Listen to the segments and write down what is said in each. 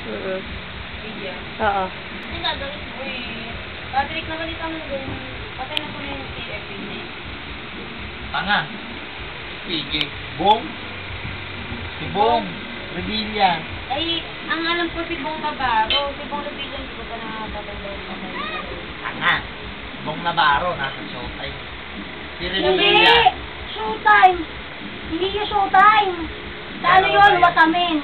Media. Oo. Ano gagawin mo? Uy, Patrick, nabalita mo doon. Patay na po na yung si FPJ. Tanga. PJ. Bong. Si Bong. Revilla. Ay, ang alam ko si Bong Navarro. Si Bong Revilla, hindi ko ba nakakatanda yung patay? Tanga. Bong Navarro. Nasa showtime. Si Hindi! Revilla. Showtime! Hindi yung showtime! Sa ano yun? Watamin.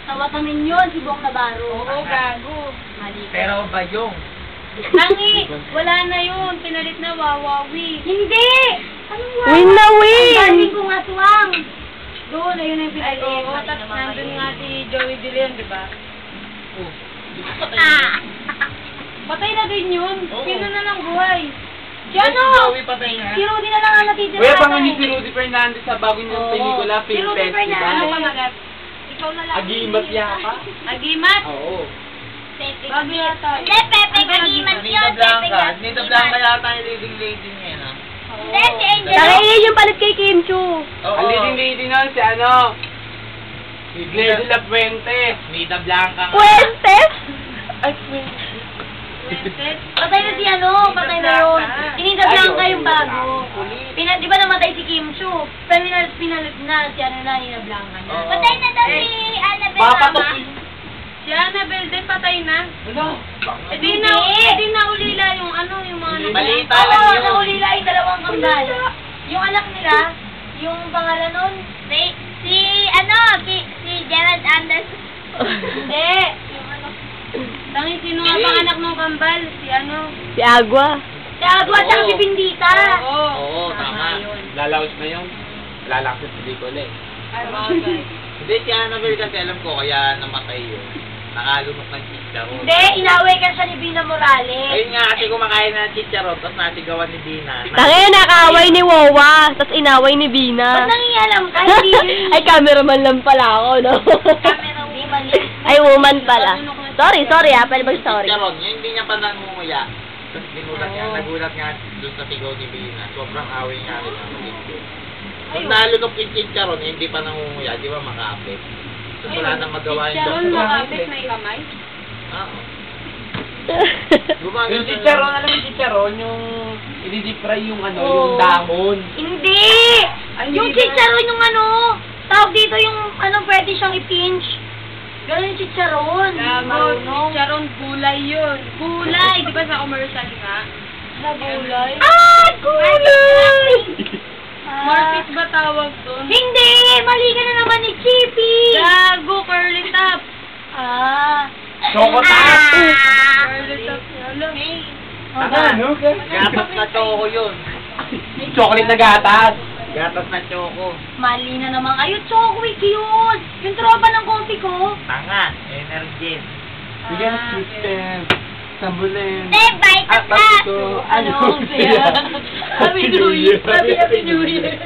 Sa Watamin yun, si Bong Navarro. Oo, gago. Mali ka. Pero ba yung? Tangi, wala na yun. Pinalit na Wawawi. Hindi! Anong wala? Win na Ang win! galing ko nga tuwang. Doon, ayun na yung Ay, pinalit. oo. Tapos nandun nga si Joey De Leon, di ba? Oh. Patay na din yun. Oo. Sino na lang buhay? Si ano? Si Joey patay na. Si Rudy na lang ang natitira. Kuya, pangalan si Rudy Fernandez sa bago niyang Oo. pelikula, Si Film Rudy Ano Fernandez. Festival. pangalan? Ikaw na lang. Agimat yata. Agimat? Oo. Pepe. Bago yata. Hindi, Pepe Gagimat Nita yun. Pepe Blanca. Nita Blanca yata yung leading lady niya, no? Hindi, si Angel. Nakaiyan yung palit kay Kim Chu. Oo. Ang leading lady nun, si ano? Si Claire de la Fuente. Nita Blanca nga. Fuentes? Ay, Fuente. Fuentes? Patay na si ano, patay na yun. Inida Blanca yung bago. Di ba namatay si Kim Chu? Pero pinalit na si ano na, Inida Blanca na. Oo. Patay na daw si Annabelle Papatok Mama. yun. Si Annabelle din patay na. Ano? Eh di na ulila yung ano, yung mga Balita lang Oo, yun. naulila yung dalawang kambal. Yung anak nila, yung pangalan nun, si Gerald Anderson. Hindi. Yung ano. Tangi, sino nga pang anak ng kambal? Si ano? Si Agua. Si Agua at Oo. si Bindita. Oo, tama. yun. Lalaos na yun. Lalaksit sa pelikula eh. Ay, bagay. Hindi, si Annabelle kasi alam ko kaya namatay yun. Nakalunok ng chicharon. Hindi, inaway ka siya ni Bina Morales. Ayun nga kasi kumakain na ng chicharon tapos nasigawan ni Dina. Tangin, nakaaway ni Wawa. Tapos inaway ni Ba't Bina. nangingialam ka? Hindi yun. Ay, cameraman lang pala ako, no? Camera, hindi mali. Ay, woman pala. Sorry ah. Pwede ba sorry? Chicharon, yung hindi niya pa nangunguya. Tapos binulat niya, nagulat nga doon sa sigaw ni Bina. Sobrang away nga rin ang video. Kung nalunok yung chicharon, eh, hindi pa nangunguya, di ba makapit? So, wala nang magawa yung Chicharon, doktor. makapit, may kamay. Oo. Yung chicharon, alam mo yung chicharon, yung i-deep fry yung ano, Oo. yung dahon. Hindi! Ay, Yung hindi ba? chicharon yung ano, tawag dito yung ano pwede siyang i-pinch. Ganun yung chicharon. Gago, Marunong. chicharon gulay yun. Gulay! Di ba sa commercial ka? Sa gulay. Ah, gulay! Marpit ba tawag doon? Hindi! Mali ka na naman ni Chippy! Gago, curly top! Ah. Chocolate! Curly top. Alam. Ano? Gatas na choco yun. Chocolate na gatas. Gatas na choco. Mali na naman. Ayun, chocolate yun! Yung tropa ng coffee ko. Tanga, energy. Bigyan ng system. Sambulin. Bite Ah, bakit ko? Ano? Happy New Year! Happy New Year!